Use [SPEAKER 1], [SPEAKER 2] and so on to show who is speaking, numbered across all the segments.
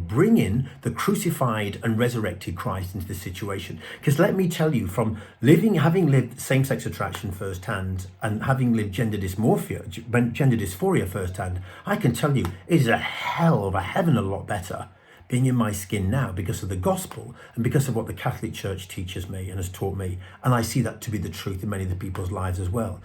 [SPEAKER 1] bringing the crucified and resurrected Christ into the situation. Because let me tell you, from having lived same-sex attraction firsthand and having lived gender dysphoria firsthand, I can tell you it is a hell of a heaven a lot better being in my skin now because of the gospel and because of what the Catholic Church teaches me and has taught me. And I see that to be the truth in many of the people's lives as well.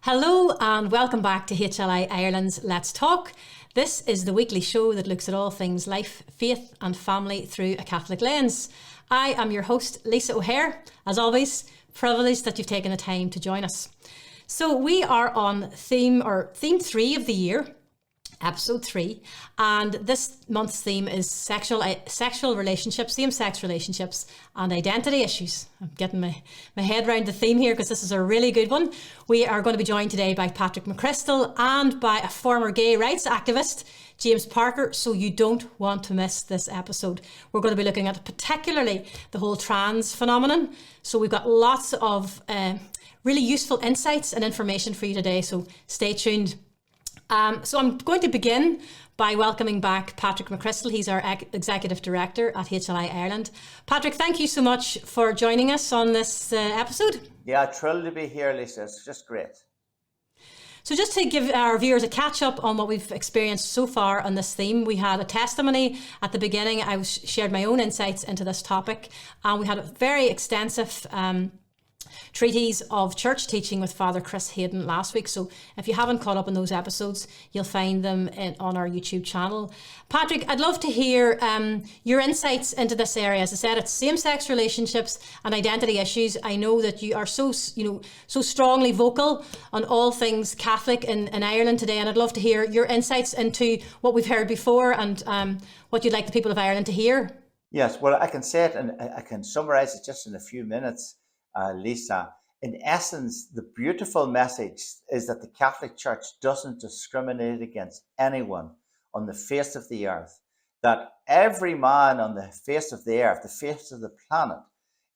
[SPEAKER 2] Hello and welcome back to HLI Ireland's Let's Talk. This is the weekly show that looks at all things life, faith and family through a Catholic lens. I am your host, Lisa O'Hare. As always, privileged that you've taken the time to join us. So we are on theme 3 of the year, episode 3, and this month's theme is sexual relationships, same-sex relationships and identity issues. I'm getting my head around the theme here because this is a really good one. We are going to be joined today by Patrick McCrystal and by a former gay rights activist, James Parker, so you don't want to miss this episode. We're going to be looking at particularly the whole trans phenomenon. So we've got lots of really useful insights and information for you today, so stay tuned. So I'm going to begin by welcoming back Patrick McCrystal. He's our Executive Director at HLI Ireland. Patrick, thank you so much for joining us on this episode.
[SPEAKER 3] Yeah, thrilled to be here, Lisa. It's just great.
[SPEAKER 2] So just to give our viewers a catch up on what we've experienced so far on this theme, we had a testimony at the beginning. I shared my own insights into this topic, and we had a very extensive treatise of church teaching with Father Chris Hayden last week. So if you haven't caught up on those episodes, you'll find them on our YouTube channel. Patrick, I'd love to hear your insights into this area. As I said, it's same-sex relationships and identity issues. I know that you are so strongly vocal on all things Catholic in Ireland today, and I'd love to hear your insights into what we've heard before and what you'd like the people of Ireland to hear.
[SPEAKER 3] Yes, well, I can say it and I can summarize it just in a few minutes. Lisa, in essence, the beautiful message is that the Catholic Church doesn't discriminate against anyone on the face of the earth, that every man on the face of the earth, the face of the planet,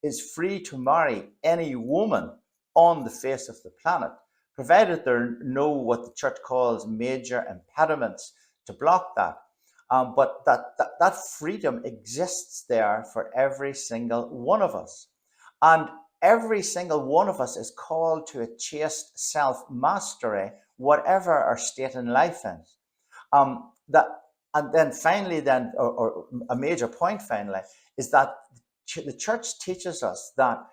[SPEAKER 3] is free to marry any woman on the face of the planet, provided there are no what the Church calls major impediments to block that. But that freedom exists there for every single one of us. And every single one of us is called to a chaste self-mastery, whatever our state in life is. And then finally, or a major point finally, is that the Church teaches us that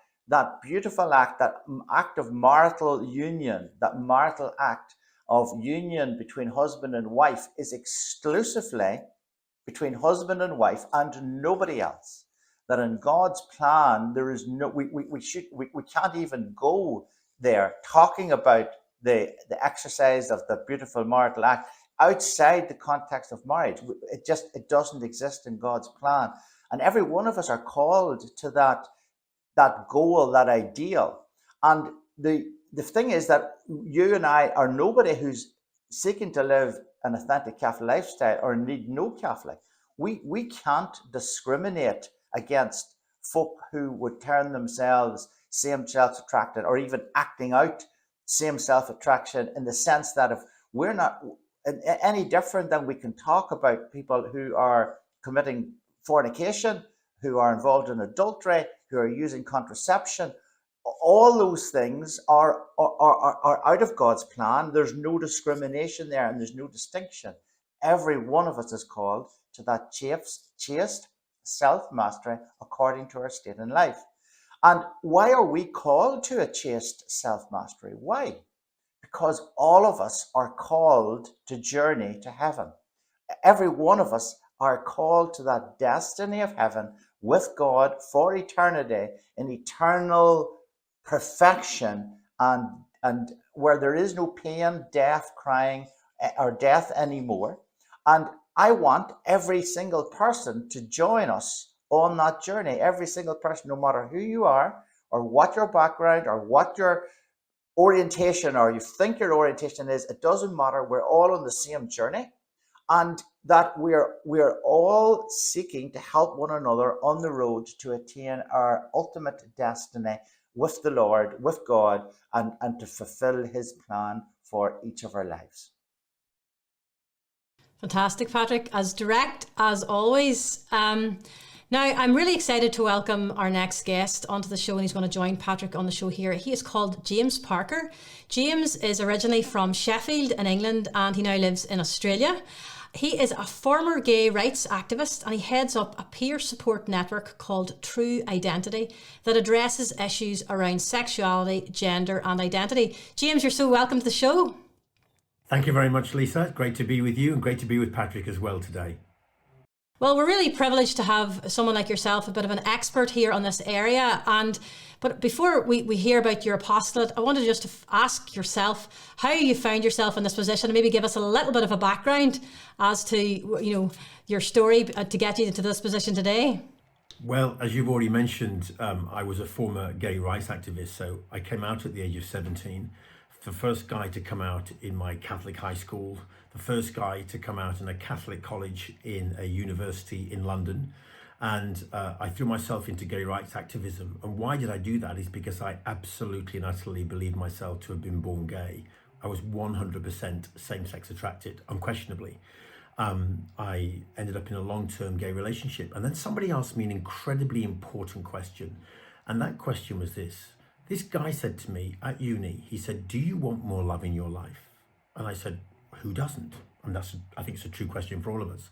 [SPEAKER 3] beautiful act, that act of marital union, that marital act of union between husband and wife is exclusively between husband and wife and nobody else. That in God's plan, there is no, we can't even go there talking about the exercise of the beautiful marital act outside the context of marriage. It doesn't exist in God's plan. And every one of us are called to that goal, that ideal. And the thing is that you and I are nobody who's seeking to live an authentic Catholic lifestyle or indeed no Catholic. We can't discriminate against folk who would term themselves same-sex attracted or even acting out same-sex attraction, in the sense that if we're not any different than we can talk about people who are committing fornication, who are involved in adultery, who are using contraception. All those things are out of God's plan. There's no discrimination there and there's no distinction. Every one of us is called to that chaste self-mastery according to our state in life. And why are we called to a chaste self-mastery? Why? Because all of us are called to journey to heaven. Every one of us are called to that destiny of heaven with God for eternity, in eternal perfection, and where there is no pain, death, crying, or death anymore. And I want every single person to join us on that journey. Every single person, no matter who you are or what your background or what your orientation or you think your orientation is, it doesn't matter. We're all on the same journey, and that we're all seeking to help one another on the road to attain our ultimate destiny with the Lord, with God, and to fulfill his plan for each of our lives.
[SPEAKER 2] Fantastic, Patrick. As direct as always. Now, I'm really excited to welcome our next guest onto the show, and he's going to join Patrick on the show here. He is called James Parker. James is originally from Sheffield in England, and he now lives in Australia. He is a former gay rights activist, and he heads up a peer support network called True Identity that addresses issues around sexuality, gender, and identity. James, you're so welcome to the show.
[SPEAKER 1] Thank you very much, Lisa. Great to be with you and great to be with Patrick as well today.
[SPEAKER 2] Well, we're really privileged to have someone like yourself, a bit of an expert here on this area. But before we hear about your apostolate, I wanted just to ask yourself how you found yourself in this position, and maybe give us a little bit of a background as to, your story to get you to this position today.
[SPEAKER 1] Well, as you've already mentioned, I was a former gay rights activist. So I came out at the age of 17, the first guy to come out in my Catholic high school, the first guy to come out in a Catholic college in a university in London. And I threw myself into gay rights activism. And why did I do that? Is because I absolutely and utterly believed myself to have been born gay. I was 100% same-sex attracted, unquestionably. I ended up in a long-term gay relationship. And then somebody asked me an incredibly important question. And that question was this. This guy said to me at uni, he said, "Do you want more love in your life?" And I said, "Who doesn't?" And I think it's a true question for all of us.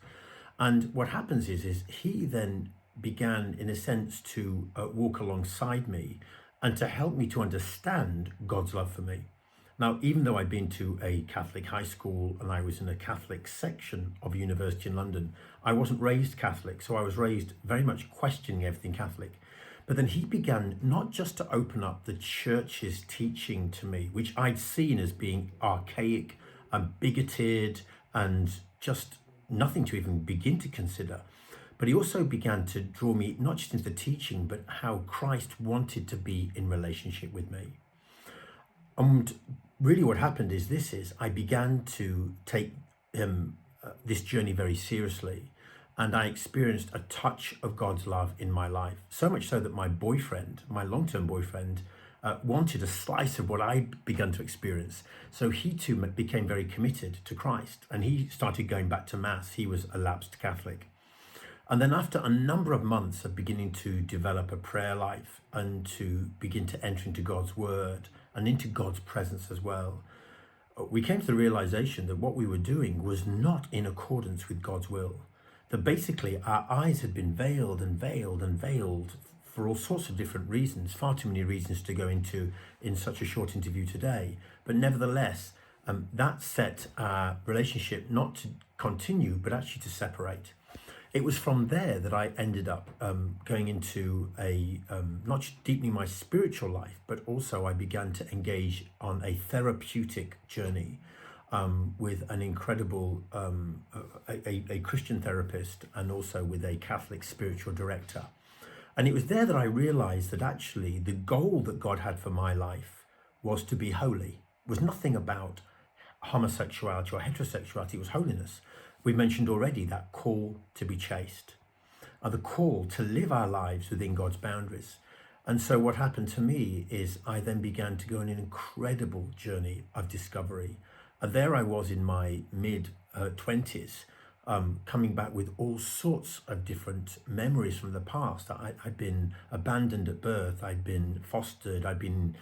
[SPEAKER 1] And what happens is he then began, in a sense, to walk alongside me and to help me to understand God's love for me. Now, even though I'd been to a Catholic high school and I was in a Catholic section of a university in London, I wasn't raised Catholic. So I was raised very much questioning everything Catholic. But then he began not just to open up the church's teaching to me, which I'd seen as being archaic and bigoted and just nothing to even begin to consider. But he also began to draw me not just into the teaching, but how Christ wanted to be in relationship with me. And really what happened is I began to take this journey very seriously. And I experienced a touch of God's love in my life. So much so that my boyfriend, my long-term boyfriend, wanted a slice of what I'd begun to experience. So he too became very committed to Christ. And he started going back to Mass. He was a lapsed Catholic. And then after a number of months of beginning to develop a prayer life and to begin to enter into God's word and into God's presence as well, we came to the realization that what we were doing was not in accordance with God's will. That basically our eyes had been veiled and veiled and veiled for all sorts of different reasons, far too many reasons to go into in such a short interview today. But nevertheless, that set our relationship not to continue, but actually to separate. It was from there that I ended up going into not just deepening my spiritual life, but also I began to engage on a therapeutic journey with an incredible, a Christian therapist and also with a Catholic spiritual director. And it was there that I realized that actually the goal that God had for my life was to be holy. It was nothing about homosexuality or heterosexuality, it was holiness. We mentioned already that call to be chaste, the call to live our lives within God's boundaries. And so what happened to me is I then began to go on an incredible journey of discovery. And there I was in my mid-20s, coming back with all sorts of different memories from the past. I'd been abandoned at birth, I'd been fostered, I'd been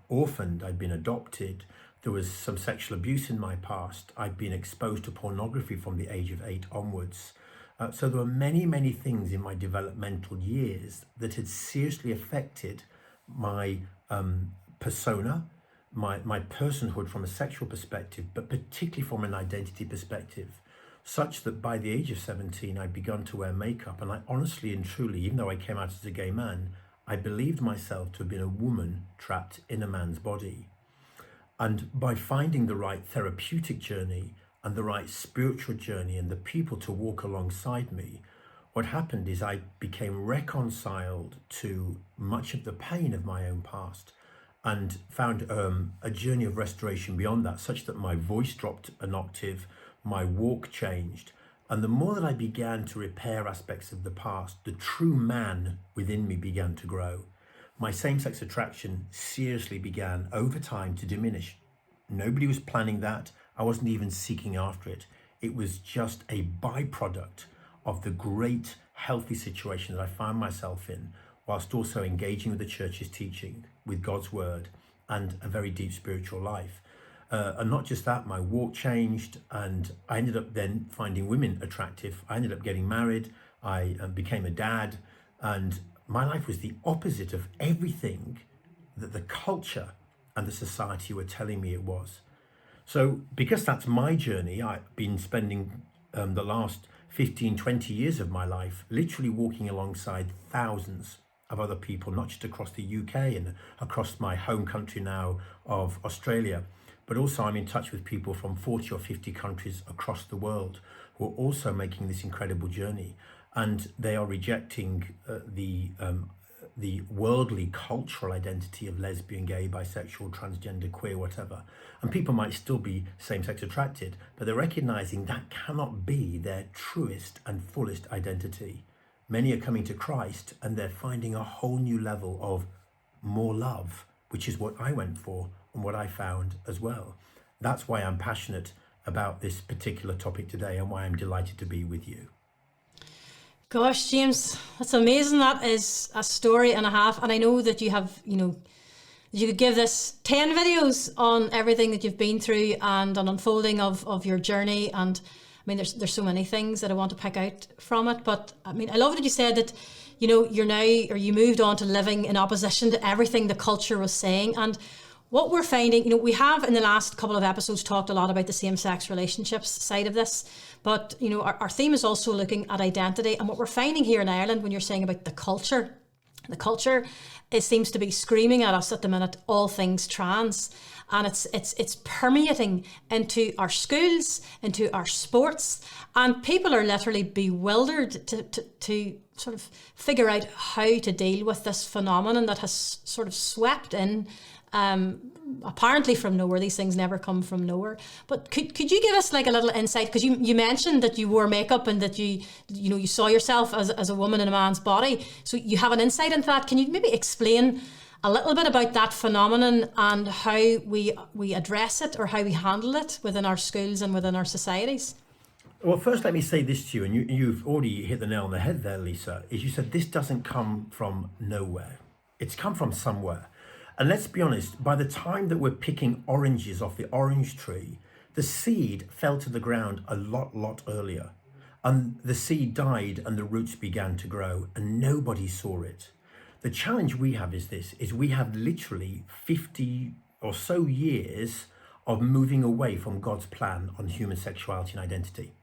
[SPEAKER 1] orphaned, I'd been adopted. There was some sexual abuse in my past. I'd been exposed to pornography from the age of 8 onwards. So there were many, many things in my developmental years that had seriously affected my persona, my personhood from a sexual perspective, but particularly from an identity perspective, such that by the age of 17, I'd begun to wear makeup. And I honestly and truly, even though I came out as a gay man, I believed myself to have been a woman trapped in a man's body. And by finding the right therapeutic journey and the right spiritual journey and the people to walk alongside me, what happened is I became reconciled to much of the pain of my own past and found a journey of restoration beyond that, such that my voice dropped an octave, my walk changed. And the more that I began to repair aspects of the past, the true man within me began to grow. My same-sex attraction seriously began over time to diminish. Nobody was planning that. I wasn't even seeking after it. It was just a byproduct of the great healthy situation that I found myself in, whilst also engaging with the church's teaching, with God's word, and a very deep spiritual life. And not just that, my walk changed, and I ended up then finding women attractive. I ended up getting married. I became a dad, and my life was the opposite of everything that the culture and the society were telling me it was. So because that's my journey, I've been spending the last 15, 20 years of my life literally walking alongside thousands of other people, not just across the UK and across my home country now of Australia, but also I'm in touch with people from 40 or 50 countries across the world who are also making this incredible journey. And they are rejecting the worldly cultural identity of lesbian, gay, bisexual, transgender, queer, whatever. And people might still be same-sex attracted, but they're recognizing that cannot be their truest and fullest identity. Many are coming to Christ and they're finding a whole new level of more love, which is what I went for and what I found as well. That's why I'm passionate about this particular topic today and why I'm delighted to be with you.
[SPEAKER 2] Gosh, James, that's amazing. That is a story and a half. And I know that you have, you could give this 10 videos on everything that you've been through and an unfolding of your journey. And I mean, there's so many things that I want to pick out from it. But I mean, I love that you said that, you're now, or you moved on to living in opposition to everything the culture was saying. And what we're finding, we have in the last couple of episodes talked a lot about the same-sex relationships side of this, but our theme is also looking at identity. And what we're finding here in Ireland, when you're saying about the culture, it seems to be screaming at us at the minute, all things trans. And it's permeating into our schools, into our sports, and people are literally bewildered to sort of figure out how to deal with this phenomenon that has sort of swept in. Apparently from nowhere. These things never come from nowhere. But could you give us like a little insight? Because you mentioned that you wore makeup and that you saw yourself as a woman in a man's body. So you have an insight into that. Can you maybe explain a little bit about that phenomenon and how we address it or how we handle it within our schools and within our societies?
[SPEAKER 1] Well, first, let me say this to you, and you've already hit the nail on the head there, Lisa, is you said this doesn't come from nowhere. It's come from somewhere. And let's be honest, by the time that we're picking oranges off the orange tree, the seed fell to the ground a lot earlier. And the seed died and the roots began to grow and nobody saw it. The challenge we have is this, is we have literally 50 or so years of moving away from God's plan on human sexuality and identity.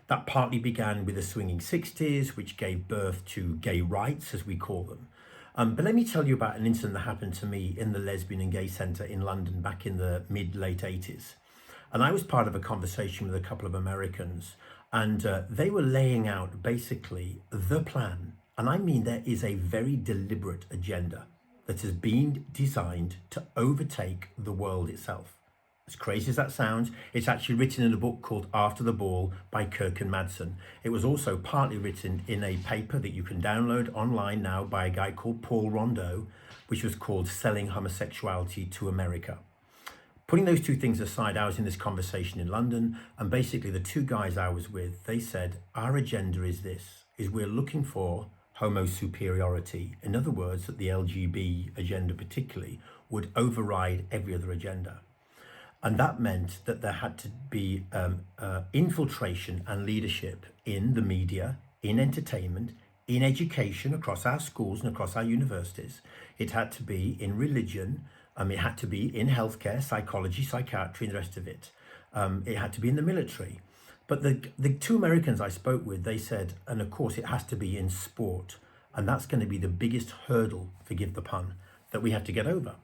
[SPEAKER 1] That partly began with the swinging 60s, which gave birth to gay rights, as we call them. But let me tell you about an incident that happened to me in the Lesbian and Gay Centre in London back in the mid-late 80s. And I was part of a conversation with a couple of Americans, and they were laying out basically the plan. And I mean, there is a very deliberate agenda that has been designed to overtake the world itself. As crazy as that sounds, it's actually written in a book called After the Ball by Kirk and Madsen. It was also partly written in a paper that you can download online now by a guy called Paul Rondeau, which was called Selling Homosexuality to America. Putting those two things aside, I was in this conversation in London, and basically the two guys I was with, they said, our agenda is this, is we're looking for homo superiority. In other words, that the LGB agenda particularly would override every other agenda. And that meant that there had to be infiltration and leadership in the media, in entertainment, in education across our schools and across our universities. It had to be in religion. It had to be in healthcare, psychology, psychiatry, and the rest of it. It had to be in the military. But the two Americans I spoke with, they said, and of course it has to be in sport. And that's going to be the biggest hurdle, forgive the pun, that we have to get over.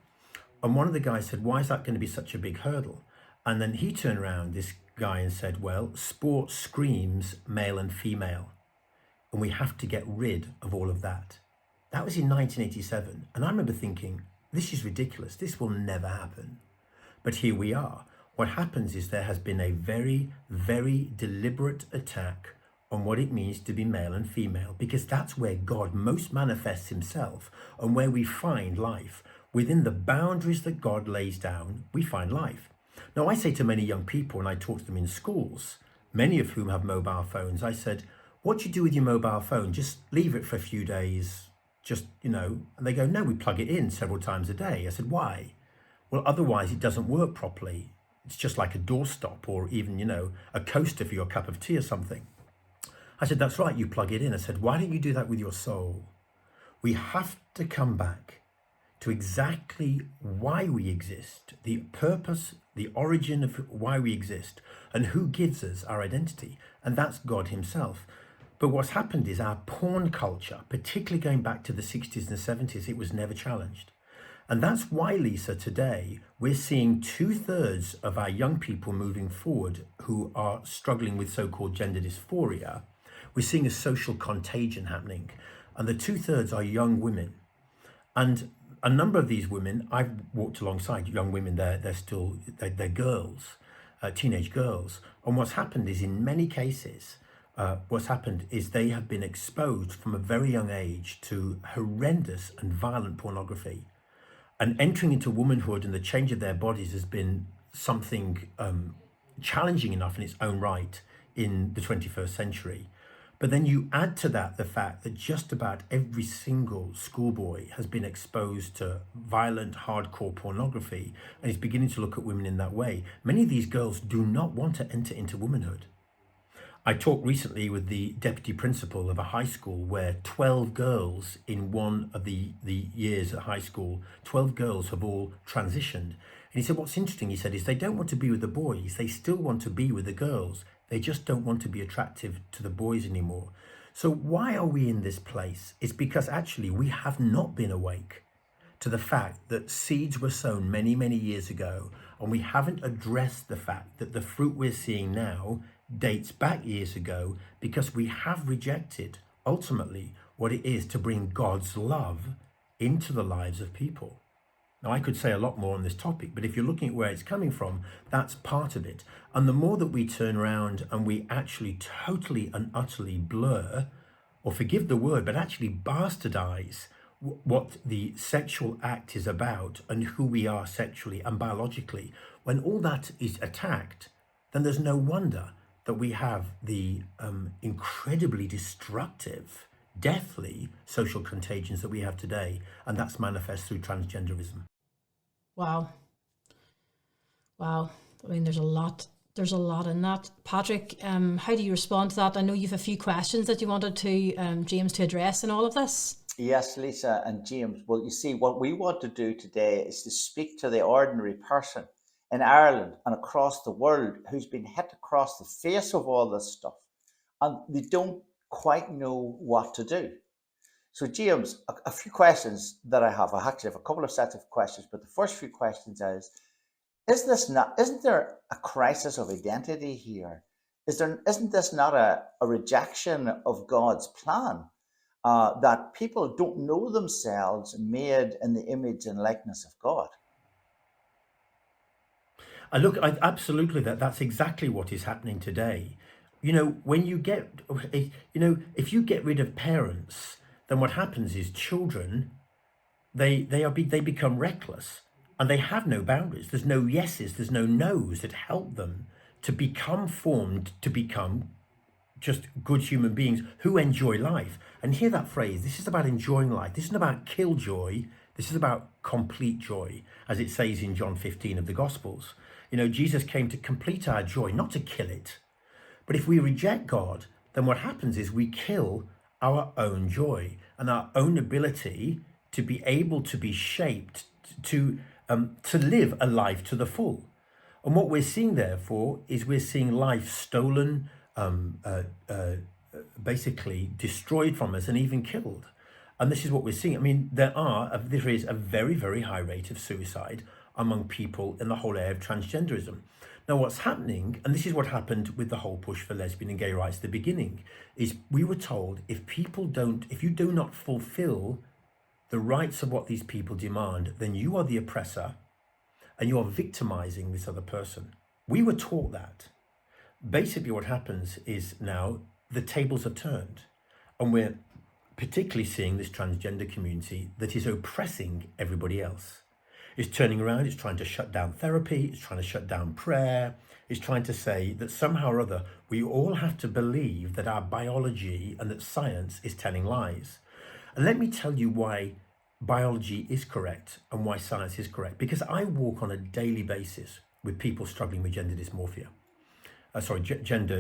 [SPEAKER 1] And one of the guys said, why is that going to be such a big hurdle? And then he turned around, this guy, and said, well, sport screams male and female. and we have to get rid of all of that. That was in 1987. And I remember thinking, this is ridiculous. This will never happen. But here we are. What happens is there has been a very, very deliberate attack on what it means to be male and female, because that's where God most manifests himself and where we find life. Within the boundaries that God lays down, we find life. Now, I say to many young people, and I talk to them in schools, many of whom have mobile phones, I said, what do you do with your mobile phone? Just leave it for a few days, and they go, no, we plug it in several times a day. I said, why? Well, otherwise it doesn't work properly. It's just like a doorstop or even, a coaster for your cup of tea or something. I said, that's right, you plug it in. I said, why don't you do that with your soul? We have to come back to exactly why we exist, the purpose, the origin of why we exist, and who gives us our identity. And that's God himself. But what's happened is our porn culture, particularly going back to the 60s and 70s, it was never challenged. And that's why, Lisa, today we're seeing 2/3 of our young people moving forward who are struggling with so-called gender dysphoria. We're seeing a social contagion happening. And the 2/3 are young women. And a number of these women, I've walked alongside young women, they're girls, teenage girls. And what's happened is in many cases, they have been exposed from a very young age to horrendous and violent pornography. And entering into womanhood and the change of their bodies has been something challenging enough in its own right in the 21st century. But then you add to that the fact that just about every single schoolboy has been exposed to violent, hardcore pornography and is beginning to look at women in that way. Many of these girls do not want to enter into womanhood. I talked recently with the deputy principal of a high school where 12 girls in one of the years at high school, 12 girls have all transitioned. And he said, what's interesting, he said, is they don't want to be with the boys. They still want to be with the girls. They just don't want to be attractive to the boys anymore. So why are we in this place? It's because actually we have not been awake to the fact that seeds were sown many, many years ago, and we haven't addressed the fact that the fruit we're seeing now dates back years ago because we have rejected ultimately what it is to bring God's love into the lives of people. Now, I could say a lot more on this topic, but if you're looking at where it's coming from, that's part of it. And the more that we turn around and we actually totally and utterly blur, or forgive the word, but actually bastardize what the sexual act is about and who we are sexually and biologically, when all that is attacked, then there's no wonder that we have the incredibly destructive, deathly social contagions that we have today, and that's manifest through transgenderism.
[SPEAKER 2] Wow. I mean, there's a lot in that. Patrick, how do you respond to that? I know you have a few questions that you wanted to James to address in all of this.
[SPEAKER 3] Yes, Lisa and James. Well, you see, what we want to do today is to speak to the ordinary person in Ireland and across the world who's been hit across the face of all this stuff, and they don't quite know what to do. So, James, a few questions that I have. I actually have a couple of sets of questions, but the first few questions isn't there a crisis of identity here? Isn't this not a rejection of God's plan? That people don't know themselves made in the image and likeness of God?
[SPEAKER 1] Absolutely, that's exactly what is happening today. When you get, if you get rid of parents, then what happens is children, they become reckless and they have no boundaries. There's no yeses, there's no nos that help them to become formed, to become just good human beings who enjoy life. And hear that phrase, this is about enjoying life. This isn't about killjoy. This is about complete joy, as it says in John 15 of the Gospels. Jesus came to complete our joy, not to kill it. But if we reject God, then what happens is we kill our own joy and our own ability to be able to be shaped to live a life to the full. And what we're seeing, therefore, is we're seeing life stolen, basically destroyed from us and even killed. And this is what we're seeing. I mean, there is a very, very high rate of suicide among people in the whole area of transgenderism. Now, what's happening, and this is what happened with the whole push for lesbian and gay rights at the beginning, is we were told if you do not fulfill the rights of what these people demand, then you are the oppressor and you are victimizing this other person. We were taught that. Basically, what happens is now the tables are turned, and we're particularly seeing this transgender community that is oppressing everybody else. It's turning around, it's trying to shut down therapy, it's trying to shut down prayer, it's trying to say that somehow or other we all have to believe that our biology and that science is telling lies. And let me tell you why biology is correct and why science is correct. Because I walk on a daily basis with people struggling with gender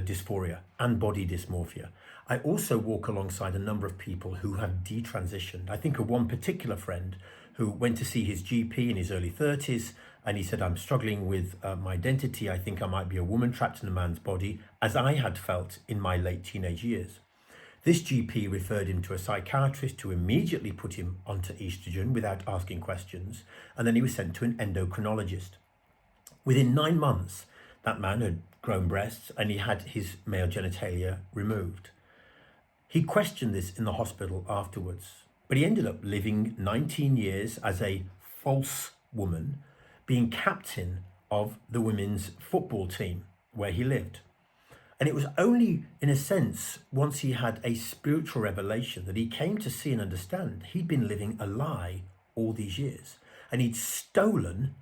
[SPEAKER 1] dysphoria and body dysmorphia. I also walk alongside a number of people who have detransitioned. I think of one particular friend who went to see his GP in his early 30s, and he said, I'm struggling with my identity. I think I might be a woman trapped in a man's body, as I had felt in my late teenage years. This GP referred him to a psychiatrist who immediately put him onto estrogen without asking questions, and then he was sent to an endocrinologist. Within 9 months, that man had grown breasts and he had his male genitalia removed. He questioned this in the hospital afterwards, but he ended up living 19 years as a false woman, being captain of the women's football team where he lived. And it was only, in a sense, once he had a spiritual revelation that he came to see and understand he'd been living a lie all these years. And he'd stolen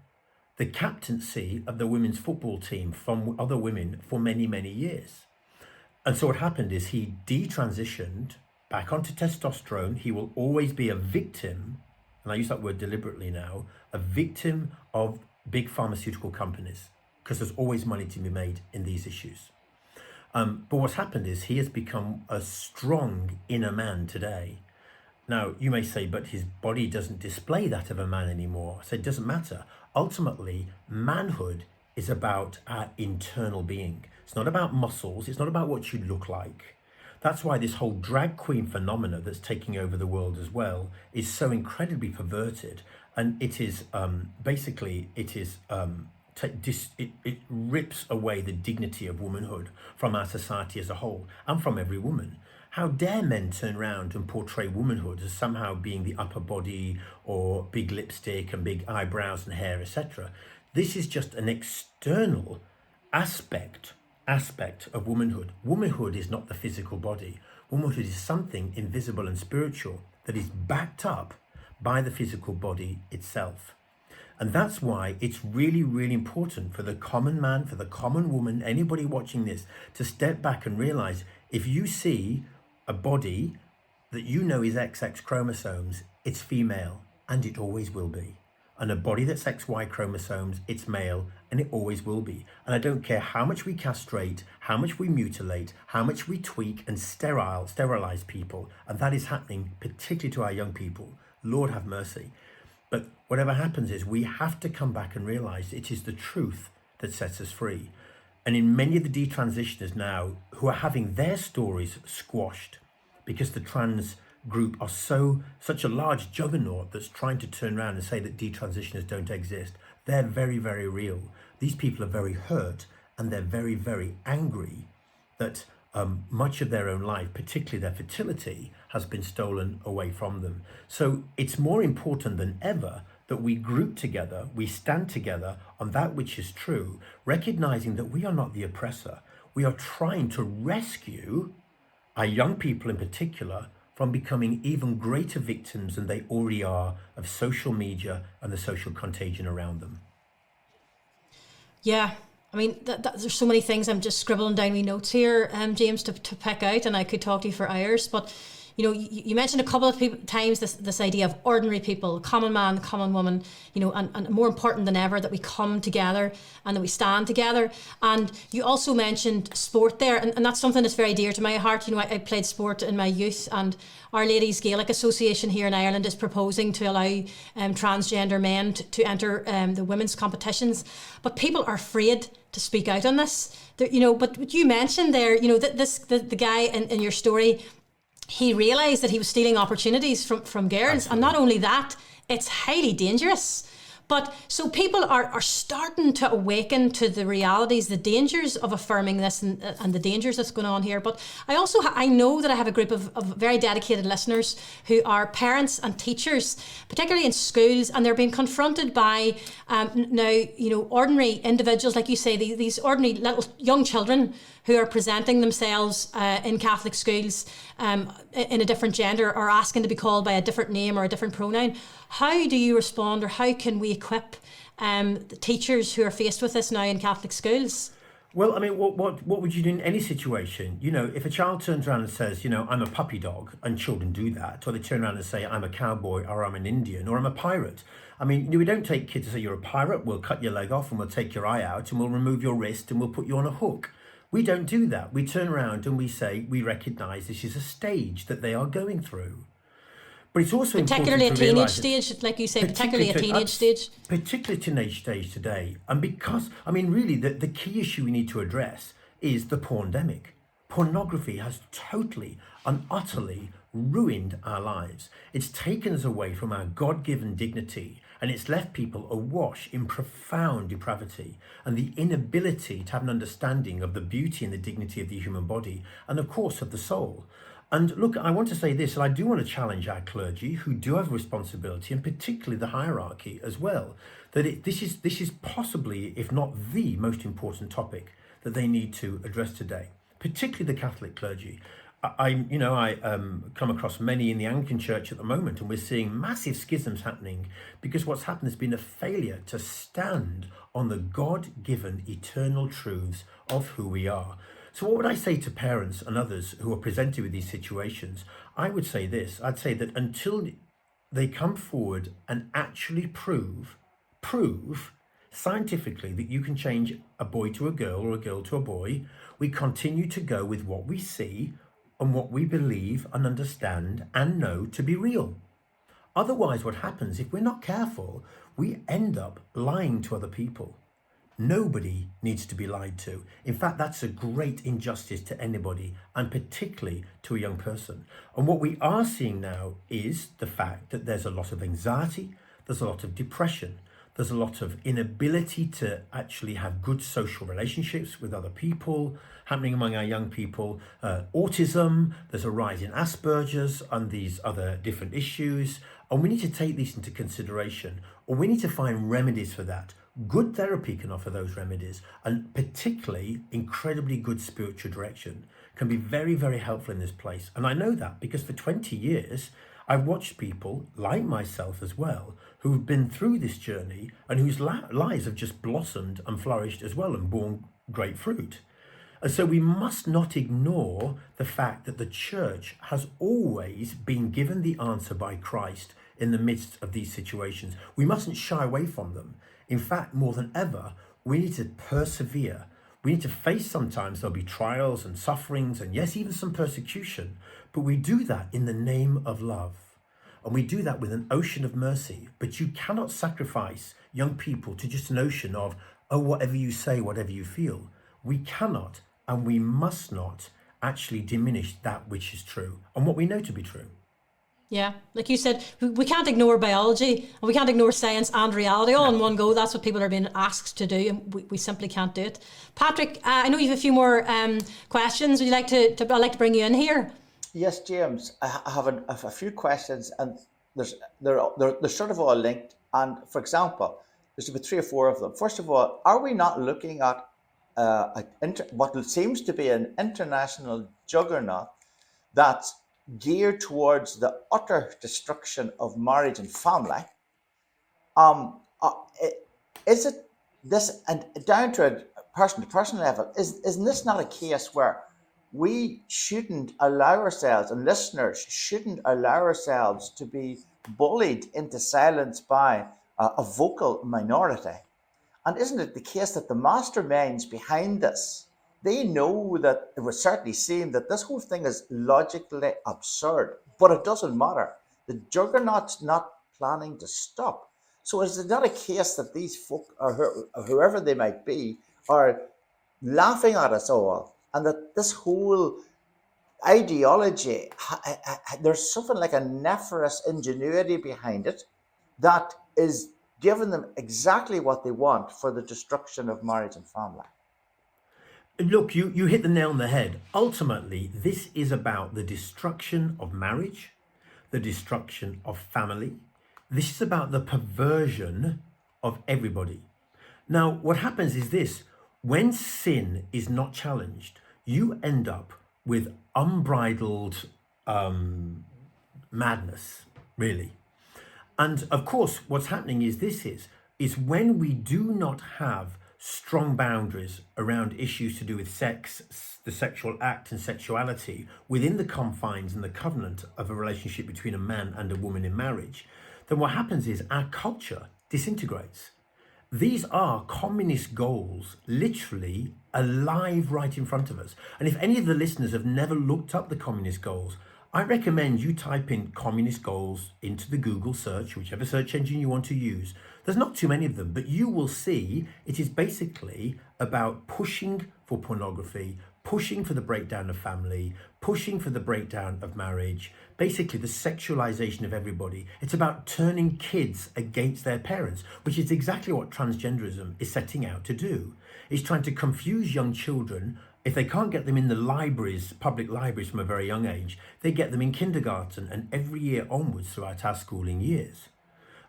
[SPEAKER 1] the captaincy of the women's football team from other women for many, many years. And so what happened is he detransitioned back onto testosterone. He will always be a victim, and I use that word deliberately now, a victim of big pharmaceutical companies, because there's always money to be made in these issues. But what's happened is he has become a strong inner man today. Now, you may say, but his body doesn't display that of a man anymore. So it doesn't matter. Ultimately, manhood is about our internal being. It's not about muscles. It's not about what you look like. That's why this whole drag queen phenomena that's taking over the world as well is so incredibly perverted. And it is it rips away the dignity of womanhood from our society as a whole and from every woman. How dare men turn around and portray womanhood as somehow being the upper body or big lipstick and big eyebrows and hair, etc. This is just an external aspect of womanhood. Womanhood is not the physical body. Womanhood is something invisible and spiritual that is backed up by the physical body itself. And that's why it's really, really important for the common man, for the common woman, anybody watching this, to step back and realize if you see a body that you know is XX chromosomes, it's female, and it always will be. And a body that's XY chromosomes, it's male, and it always will be. And I don't care how much we castrate, how much we mutilate, how much we tweak and sterilize people, and that is happening particularly to our young people. Lord have mercy. But whatever happens is we have to come back and realize it is the truth that sets us free. And in many of the detransitioners now who are having their stories squashed because the trans group are such a large juggernaut that's trying to turn around and say that detransitioners don't exist, they're very, very real. These people are very hurt and they're very, very angry that much of their own life, particularly their fertility, has been stolen away from them. So it's more important than ever that we group together, we stand together on that which is true, recognizing that we are not the oppressor. We are trying to rescue our young people in particular from becoming even greater victims than they already are of social media and the social contagion around them.
[SPEAKER 2] Yeah. I mean, there's so many things. I'm just scribbling down my notes here, James, to pick out, and I could talk to you for hours. But, you know, you mentioned a couple of times this idea of ordinary people, common man, common woman, you know, and more important than ever that we come together and that we stand together. And you also mentioned sport there, and that's something that's very dear to my heart. You know, I played sport in my youth, and Our Ladies Gaelic Association here in Ireland is proposing to allow transgender men to enter the women's competitions, but people are afraid to speak out on this. You know, but what you mentioned there, you know, the guy in your story, he realised that he was stealing opportunities from girls. Absolutely. And not only that, it's highly dangerous. But so people are starting to awaken to the realities, the dangers of affirming this, and the dangers that's going on here. But I also I know that I have a group of very dedicated listeners who are parents and teachers, particularly in schools, and they're being confronted by now, you know, ordinary individuals, like you say, these ordinary little young children who are presenting themselves in Catholic schools in a different gender, or asking to be called by a different name or a different pronoun. How do you respond, or how can we equip the teachers who are faced with this now in Catholic schools?
[SPEAKER 1] Well, I mean, what would you do in any situation? You know, if a child turns around and says, you know, I'm a puppy dog, and children do that, or they turn around and say, I'm a cowboy, or I'm an Indian, or I'm a pirate. I mean, we don't take kids to say, you're a pirate, we'll cut your leg off and we'll take your eye out and we'll remove your wrist and we'll put you on a hook. We don't do that. We turn around and we say, we recognize this is a stage that they are going through. But it's also
[SPEAKER 2] particularly
[SPEAKER 1] important
[SPEAKER 2] a
[SPEAKER 1] to
[SPEAKER 2] teenage
[SPEAKER 1] stage,
[SPEAKER 2] like you say, particularly a teenage stage.
[SPEAKER 1] Particularly teenage stage today. And because, I mean, really, the key issue we need to address is the porndemic. Pornography has totally and utterly ruined our lives. It's taken us away from our God-given dignity, and it's left people awash in profound depravity and the inability to have an understanding of the beauty and the dignity of the human body, and of course of the soul. And look, I want to say this, and I do want to challenge our clergy who do have a responsibility, and particularly the hierarchy as well, that this is possibly, if not the most important topic that they need to address today, particularly the Catholic clergy. I come across many in the Anglican Church at the moment, and we're seeing massive schisms happening because what's happened has been a failure to stand on the God-given eternal truths of who we are. So what would I say to parents and others who are presented with these situations? I would say this. I'd say that until they come forward and actually prove scientifically that you can change a boy to a girl or a girl to a boy, we continue to go with what we see and what we believe and understand and know to be real. Otherwise, what happens, if we're not careful, we end up lying to other people. Nobody needs to be lied to. In fact, that's a great injustice to anybody, and particularly to a young person. And what we are seeing now is the fact that there's a lot of anxiety, there's a lot of depression, there's a lot of inability to actually have good social relationships with other people happening among our young people. Autism, there's a rise in Asperger's and these other different issues. And we need to take these into consideration, or we need to find remedies for that. Good therapy can offer those remedies, and particularly incredibly good spiritual direction can be very, very helpful in this place. And I know that because for 20 years, I've watched people like myself as well, who've been through this journey and whose lives have just blossomed and flourished as well and borne great fruit. And so we must not ignore the fact that the church has always been given the answer by Christ in the midst of these situations. We mustn't shy away from them. In fact, more than ever, we need to persevere. We need to face, sometimes there'll be trials and sufferings and yes, even some persecution, but we do that in the name of love. And we do that with an ocean of mercy. But you cannot sacrifice young people to just an ocean of, oh, whatever you say, whatever you feel. We cannot and we must not actually diminish that which is true and what we know to be true.
[SPEAKER 2] Yeah, like you said, we can't ignore biology and we can't ignore science and reality all in one go. That's what people are being asked to do, and we simply can't do it. Patrick, I know you have a few more questions. Would you like to I'd like to bring you in here?
[SPEAKER 3] Yes, James, I have a few questions, and they're sort of all linked. And for example, there's about 3 or 4 of them. First of all, are we not looking at what seems to be an international juggernaut that's geared towards the utter destruction of marriage and family? Is it this, and down to a person-to-person level, isn't this not a case where we shouldn't allow ourselves, and listeners shouldn't allow ourselves to be bullied into silence by a vocal minority? And isn't it the case that the masterminds behind this, they know that it would certainly seem that this whole thing is logically absurd, but it doesn't matter. The juggernaut's not planning to stop. So is it not a case that these folk, or whoever they might be, are laughing at us all, and that this whole ideology, there's something like a nefarious ingenuity behind it that is giving them exactly what they want for the destruction of marriage and family.
[SPEAKER 1] Look, you hit the nail on the head. Ultimately, this is about the destruction of marriage, the destruction of family. This is about the perversion of everybody. Now, what happens is this: when sin is not challenged, you end up with unbridled madness, really. And of course, what's happening is is when we do not have strong boundaries around issues to do with sex, the sexual act and sexuality within the confines and the covenant of a relationship between a man and a woman in marriage, then what happens is our culture disintegrates. These are communist goals, literally alive right in front of us. And if any of the listeners have never looked up the communist goals, I recommend you type in communist goals into the Google search, whichever search engine you want to use. There's not too many of them, but you will see it is basically about pushing for pornography, pushing for the breakdown of family, pushing for the breakdown of marriage, basically the sexualization of everybody. It's about turning kids against their parents, which is exactly what transgenderism is setting out to do. It's trying to confuse young children. If they can't get them in the libraries, public libraries from a very young age, they get them in kindergarten and every year onwards throughout our schooling years.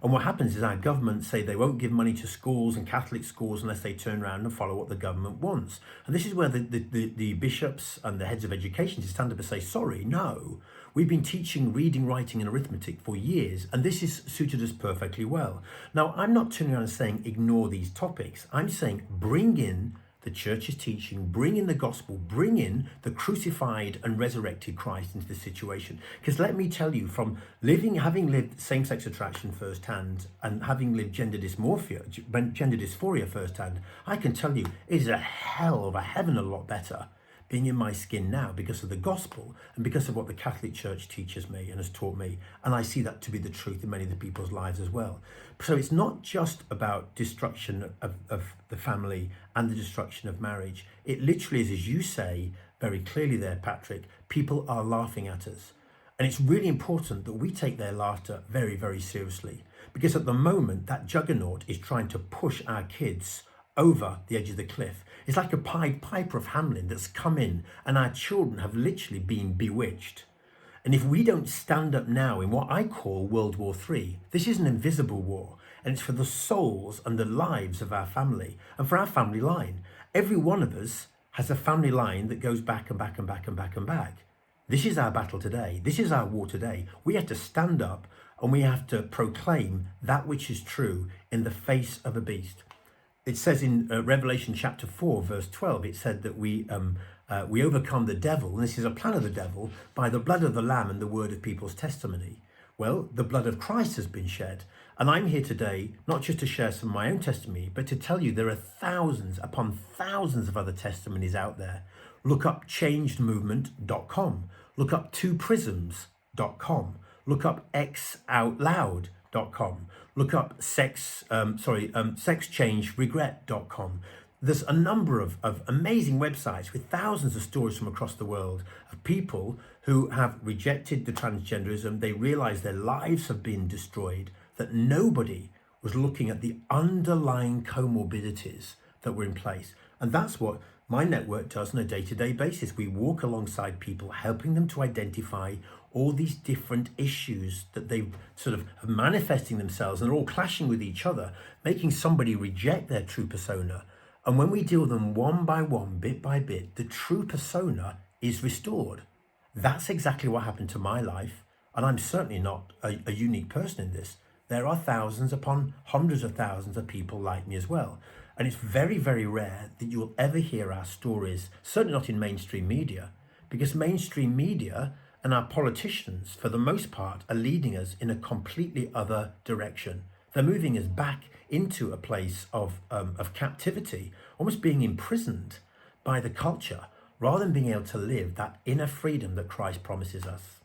[SPEAKER 1] And what happens is our government say they won't give money to schools and Catholic schools unless they turn around and follow what the government wants. And this is where the bishops and the heads of education stand up and say, sorry, no, we've been teaching reading, writing and arithmetic for years, and this is suited us perfectly well. Now, I'm not turning around and saying ignore these topics. I'm saying bring in the church's teaching, bring in the gospel, bring in the crucified and resurrected Christ into the situation. Because let me tell you, from having lived same-sex attraction firsthand and having lived gender dysphoria firsthand, I can tell you it is a hell of a heaven a lot better being in my skin now because of the gospel and because of what the Catholic Church teaches me and has taught me. And I see that to be the truth in many of the people's lives as well. So it's not just about destruction of the family and the destruction of marriage. It literally is, as you say very clearly there, Patrick, people are laughing at us. And it's really important that we take their laughter very, very seriously. Because at the moment, that juggernaut is trying to push our kids over the edge of the cliff. It's like a Pied Piper of Hamelin that's come in, and our children have literally been bewitched. And if we don't stand up now in what I call World War III, this is an invisible war, and it's for the souls and the lives of our family and for our family line. Every one of us has a family line that goes back and back and back and back and back. This is our battle today. This is our war today. We have to stand up and we have to proclaim that which is true in the face of a beast. It says in Revelation chapter 4, verse 12, it said that we overcome the devil, and this is a plan of the devil, by the blood of the Lamb and the word of people's testimony. Well, the blood of Christ has been shed. And I'm here today, not just to share some of my own testimony, but to tell you there are thousands upon thousands of other testimonies out there. Look up changedmovement.com. Look up twoprisms.com. Look up xoutloud.com. Look up sexchangeregret.com. There's a number of amazing websites with thousands of stories from across the world of people who have rejected the transgenderism. They realize their lives have been destroyed, that nobody was looking at the underlying comorbidities that were in place. And that's what my network does on a day-to-day basis. We walk alongside people, helping them to identify all these different issues that they sort of are manifesting themselves, and they're all clashing with each other, making somebody reject their true persona. And when we deal with them one by one, bit by bit, the true persona is restored. That's exactly what happened to my life. And I'm certainly not a unique person in this. There are thousands upon hundreds of thousands of people like me as well. And it's very, very rare that you will ever hear our stories, certainly not in mainstream media, because mainstream media and our politicians, for the most part, are leading us in a completely other direction. They're moving us back into a place of captivity, almost being imprisoned by the culture, rather than being able to live that inner freedom that Christ promises us.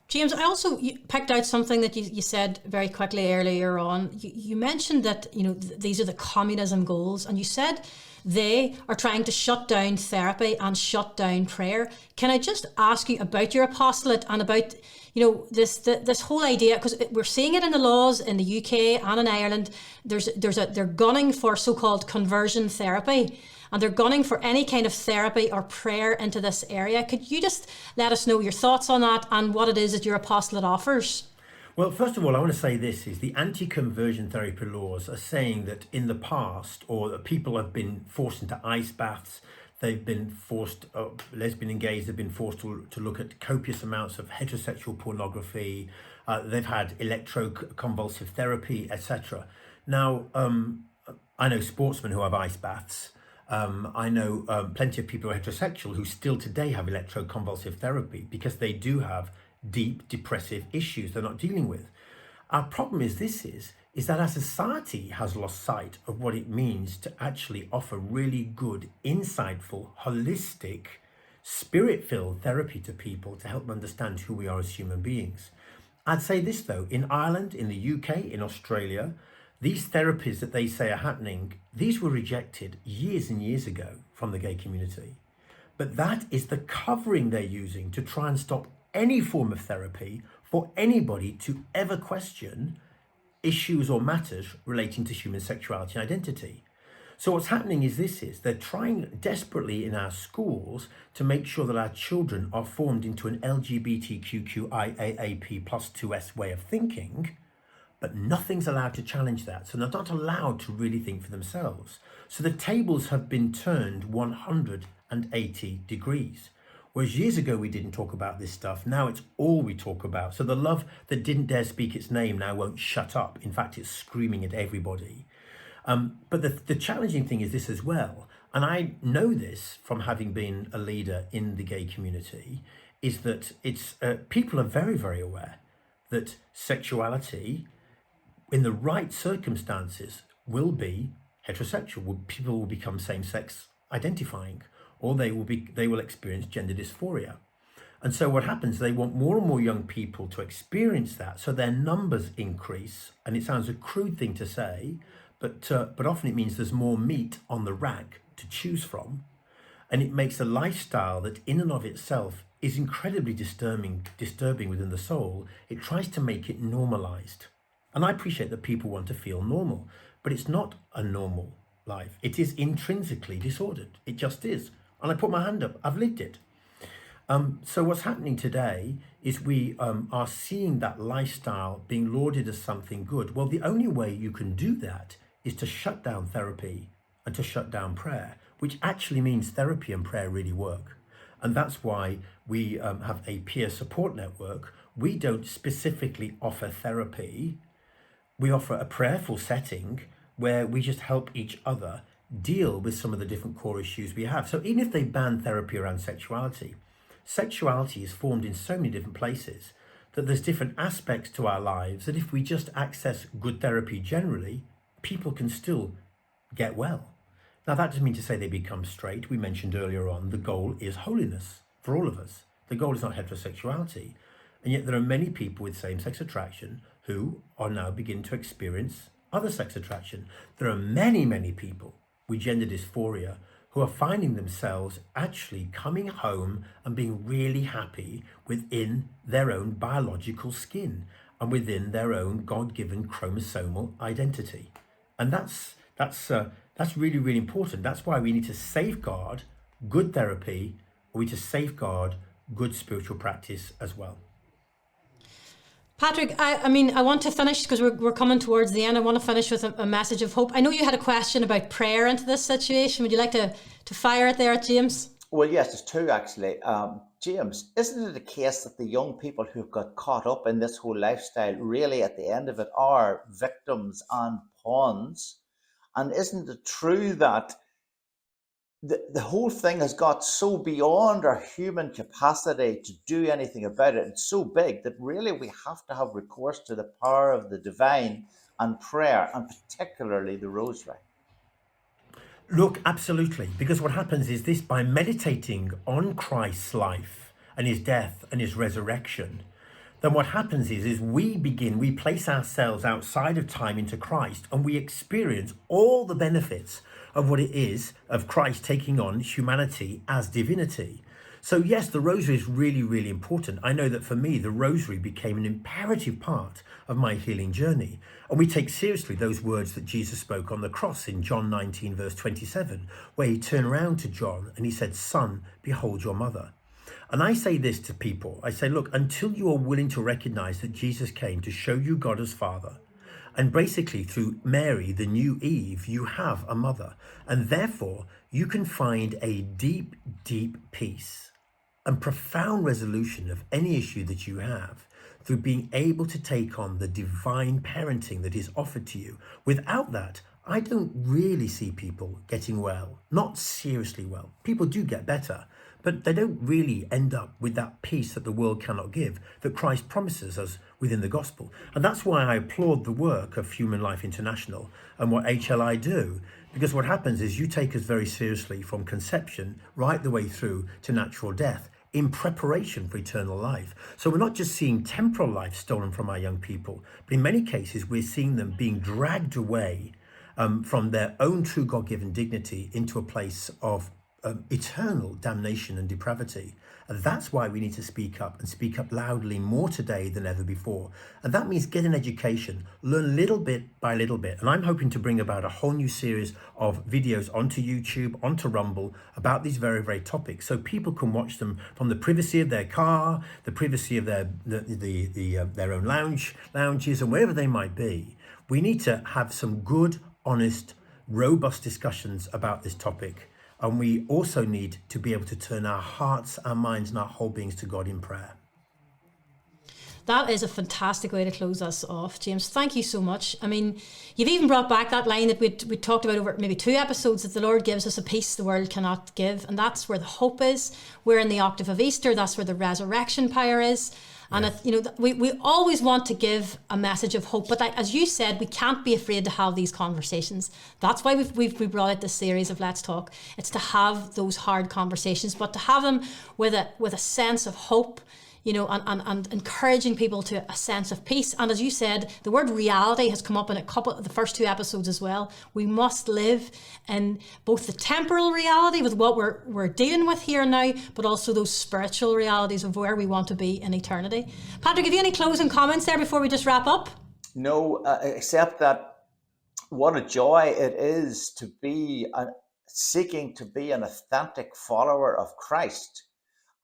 [SPEAKER 2] James, I also picked out something that you said very quickly earlier on. You mentioned that these are the communism goals, and you said they are trying to shut down therapy and shut down prayer. Can I just ask you about your apostolate and about, this whole idea, because we're seeing it in the laws in the UK and in Ireland. They're gunning for so-called conversion therapy, and they're gunning for any kind of therapy or prayer into this area. Could you just let us know your thoughts on that and what it is that your apostolate offers?
[SPEAKER 1] Well, first of all, I want to say this is the anti-conversion therapy laws are saying that in the past, or that people have been forced into ice baths, they've been forced, lesbian and gays have been forced to look at copious amounts of heterosexual pornography, they've had electroconvulsive therapy, etc. Now, I know sportsmen who have ice baths. I know plenty of people who are heterosexual who still today have electroconvulsive therapy because they do have deep depressive issues they're not dealing with. Our problem is that our society has lost sight of what it means to actually offer really good, insightful, holistic, spirit-filled therapy to people to help them understand who we are as human beings. I'd say this though, in Ireland, in the UK, in Australia, these therapies that they say are happening, these were rejected years and years ago from the gay community. But that is the covering they're using to try and stop any form of therapy for anybody to ever question issues or matters relating to human sexuality and identity. So what's happening is they're trying desperately in our schools to make sure that our children are formed into an LGBTQIAAP plus 2S way of thinking, but nothing's allowed to challenge that. So they're not allowed to really think for themselves. So the tables have been turned 180 degrees. Whereas years ago, we didn't talk about this stuff. Now it's all we talk about. So the love that didn't dare speak its name now won't shut up. In fact, it's screaming at everybody. But the challenging thing is this as well. And I know this from having been a leader in the gay community, is that people are very, very aware that sexuality in the right circumstances will be heterosexual. People will become same-sex identifying, or they will experience gender dysphoria. And so what happens, they want more and more young people to experience that, so their numbers increase. And it sounds a crude thing to say, but often it means there's more meat on the rack to choose from. And it makes a lifestyle that in and of itself is incredibly disturbing within the soul. It tries to make it normalized. And I appreciate that people want to feel normal, but it's not a normal life. It is intrinsically disordered. It just is. And I put my hand up. I've lived it. So what's happening today is we are seeing that lifestyle being lauded as something good. Well, the only way you can do that is to shut down therapy and to shut down prayer, which actually means therapy and prayer really work. And that's why we have a peer support network. We don't specifically offer therapy. We offer a prayerful setting where we just help each other deal with some of the different core issues we have. So even if they ban therapy around sexuality, sexuality is formed in so many different places that there's different aspects to our lives that if we just access good therapy generally, people can still get well. Now, that doesn't mean to say they become straight. We mentioned earlier on, the goal is holiness for all of us. The goal is not heterosexuality. And yet there are many people with same-sex attraction who are now beginning to experience other sex attraction. There are many, many people with gender dysphoria who are finding themselves actually coming home and being really happy within their own biological skin and within their own God-given chromosomal identity. And that's really, really important. That's why we need to safeguard good therapy, or we need to safeguard good spiritual practice as well.
[SPEAKER 2] Patrick, I want to finish because we're coming towards the end. I want to finish with a message of hope. I know you had a question about prayer into this situation. Would you like to fire it there at James?
[SPEAKER 3] Well, yes, there's two actually. James, isn't it a case that the young people who've got caught up in this whole lifestyle really at the end of it are victims and pawns? And isn't it true that the whole thing has got so beyond our human capacity to do anything about it? It's so big that really we have to have recourse to the power of the divine and prayer, and particularly the rosary.
[SPEAKER 1] Look, absolutely. Because what happens is this: by meditating on Christ's life and his death and his resurrection, then what happens is we place ourselves outside of time into Christ, and we experience all the benefits of what it is of Christ taking on humanity as divinity. So yes, the rosary is really, really important. I know that for me, the rosary became an imperative part of my healing journey. And we take seriously those words that Jesus spoke on the cross in John 19, verse 27, where he turned around to John and he said, "Son, behold your mother." And I say this to people. I say, look, until you are willing to recognize that Jesus came to show you God as Father, and basically through Mary, the new Eve, you have a mother. And therefore, you can find a deep, deep peace and profound resolution of any issue that you have through being able to take on the divine parenting that is offered to you. Without that, I don't really see people getting well, not seriously well. People do get better, but they don't really end up with that peace that the world cannot give, that Christ promises us within the gospel. And that's why I applaud the work of Human Life International and what HLI do, because what happens is you take us very seriously from conception right the way through to natural death in preparation for eternal life. So we're not just seeing temporal life stolen from our young people, but in many cases we're seeing them being dragged away from their own true God-given dignity into a place of eternal damnation and depravity. And that's why we need to speak up, and speak up loudly more today than ever before. And that means get an education, learn little bit by little bit. And I'm hoping to bring about a whole new series of videos onto YouTube, onto Rumble, about these very, very topics, so people can watch them from the privacy of their car, the privacy of their own lounges, and wherever they might be. We need to have some good, honest, robust discussions about this topic. And we also need to be able to turn our hearts, our minds, and our whole beings to God in prayer.
[SPEAKER 2] That is a fantastic way to close us off, James. Thank you so much. I mean, you've even brought back that line that we talked about over maybe 2 episodes, that the Lord gives us a peace the world cannot give. And that's where the hope is. We're in the octave of Easter. That's where the resurrection power is. And
[SPEAKER 1] Yes.
[SPEAKER 2] we always want to give a message of hope, but as you said, we can't be afraid to have these conversations. That's why we brought out this series of Let's Talk. It's to have those hard conversations, but to have them with a sense of hope, and encouraging people to a sense of peace. And as you said, the word reality has come up in a couple of the first 2 episodes as well. We must live in both the temporal reality with what we're dealing with here and now, but also those spiritual realities of where we want to be in eternity. Patrick, have you any closing comments there before we just wrap up?
[SPEAKER 3] No, except that what a joy it is to be seeking to be an authentic follower of Christ,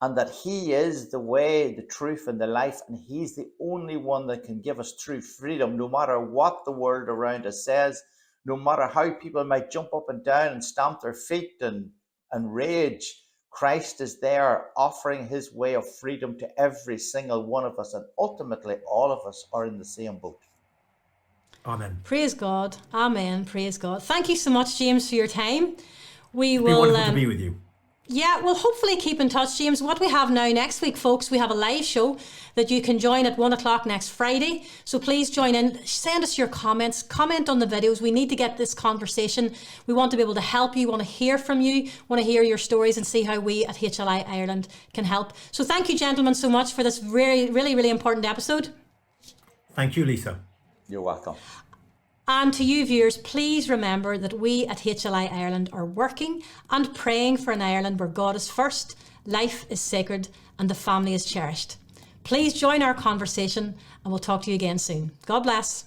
[SPEAKER 3] and that he is the way, the truth, and the life, and he's the only one that can give us true freedom, no matter what the world around us says, no matter how people might jump up and down and stamp their feet and rage. Christ is there offering his way of freedom to every single one of us, and ultimately all of us are in the same boat.
[SPEAKER 1] Amen.
[SPEAKER 2] Praise God. Amen. Praise God. Thank you so much, James, for your time.
[SPEAKER 1] It's been wonderful to be with you.
[SPEAKER 2] Yeah, we'll hopefully keep in touch, James. What we have now next week, folks, we have a live show that you can join at 1 o'clock next Friday. So please join in, send us your comments, comment on the videos. We need to get this conversation. We want to be able to help you, want to hear from you, want to hear your stories and see how we at HLI Ireland can help. So thank you, gentlemen, so much for this really, really, really important episode.
[SPEAKER 1] Thank you, Lisa.
[SPEAKER 3] You're welcome.
[SPEAKER 2] And to you viewers, please remember that we at HLI Ireland are working and praying for an Ireland where God is first, life is sacred, and the family is cherished. Please join our conversation, and we'll talk to you again soon. God bless.